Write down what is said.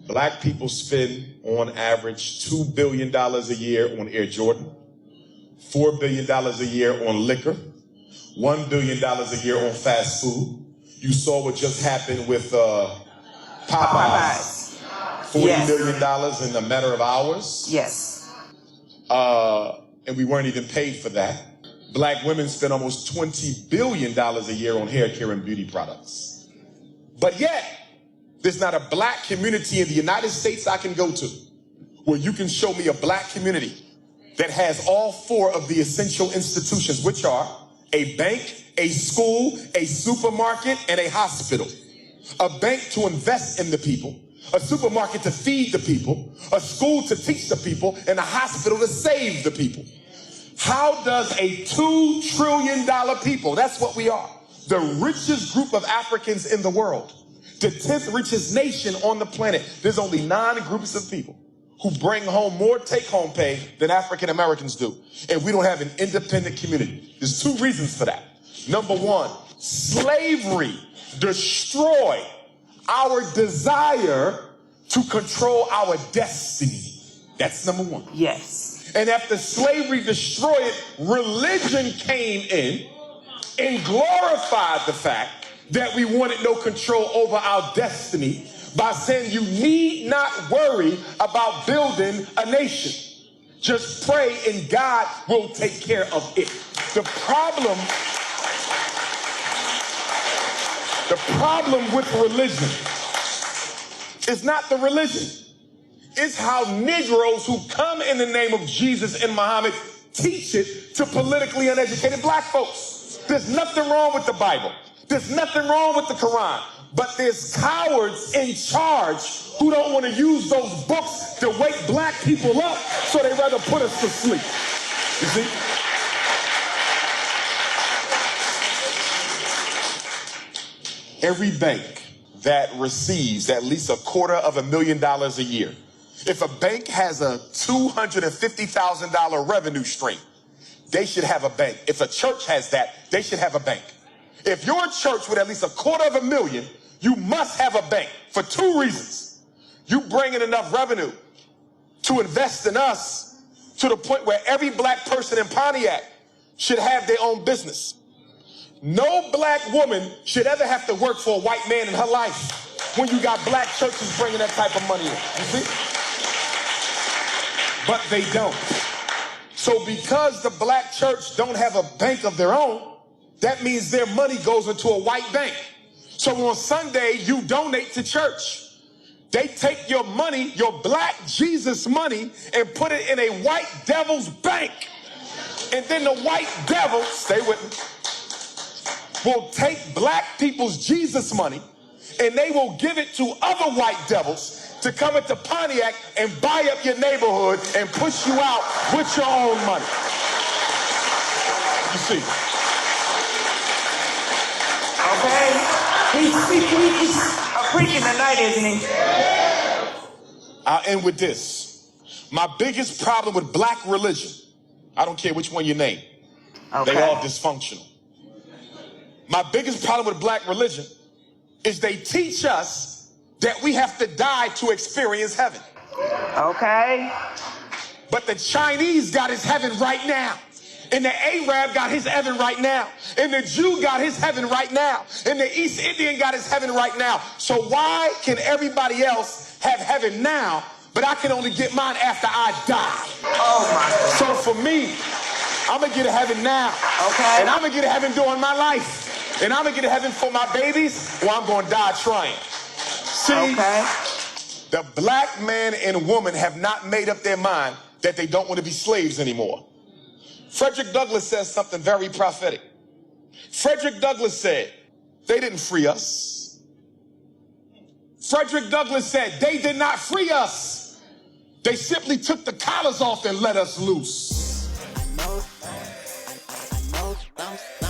Black people spend on average $2 billion a year on Air Jordan, $4 billion a year on liquor, $1 billion a year on fast food. You saw what just happened with Popeyes. $40 million in a matter of hours. Yes. And we weren't even paid for that. Black women spend almost $20 billion a year on hair care and beauty products. But yet, there's not a black community in the United States I can go to where you can show me a black community that has all four of the essential institutions, which are a bank, a school, a supermarket, and a hospital. A bank to invest in the people, a supermarket to feed the people, a school to teach the people, and a hospital to save the people. How does a $2 trillion people, that's what we are, the richest group of Africans in the world, the 10th richest nation on the planet, there's only 9 groups of people who bring home more take-home pay than African Americans do. And we don't have an independent community. There's 2 reasons for that. Number 1, slavery destroyed our desire to control our destiny. That's number 1. Yes. And after slavery destroyed it, religion came in and glorified the fact that we wanted no control over our destiny by saying you need not worry about building a nation. Just pray and God will take care of it. The problem with religion is not the religion. It's how Negroes who come in the name of Jesus and Muhammad teach it to politically uneducated black folks. There's nothing wrong with the Bible. There's nothing wrong with the Quran, but there's cowards in charge who don't want to use those books to wake black people up, so they rather put us to sleep. You see? Every bank that receives at least $250,000 a year, if a bank has a $250,000 revenue stream, they should have a bank. If a church has that, they should have a bank. If you're a church with at least $250,000, you must have a bank for 2 reasons. You bring in enough revenue to invest in us to the point where every black person in Pontiac should have their own business. No black woman should ever have to work for a white man in her life when you got black churches bringing that type of money in, you see? But they don't. So because the black church don't have a bank of their own, that means their money goes into a white bank. So on Sunday, you donate to church. They take your money, your black Jesus money, and put it in a white devil's bank. And then the white devil, stay with me, will take black people's Jesus money, and they will give it to other white devils to come into Pontiac and buy up your neighborhood and push you out with your own money. You see? Okay. He's preaching tonight, isn't he? I'll end with this. My biggest problem with black religion, I don't care which one you name, okay, they all dysfunctional. My biggest problem with black religion is they teach us that we have to die to experience heaven. Okay. But the Chinese got his heaven right now. And the Arab got his heaven right now. And the Jew got his heaven right now. And the East Indian got his heaven right now. So why can everybody else have heaven now, but I can only get mine after I die? Oh my God. So for me, I'm going to get to heaven now. Okay. And I'm going to get to heaven during my life. And I'm going to get to heaven for my babies, or I'm going to die trying. See, okay, the black man and woman have not made up their mind that they don't want to be slaves anymore. Frederick Douglass says something very prophetic. Frederick Douglass said, they didn't free us. Frederick Douglass said, they did not free us. They simply took the collars off and let us loose. I know.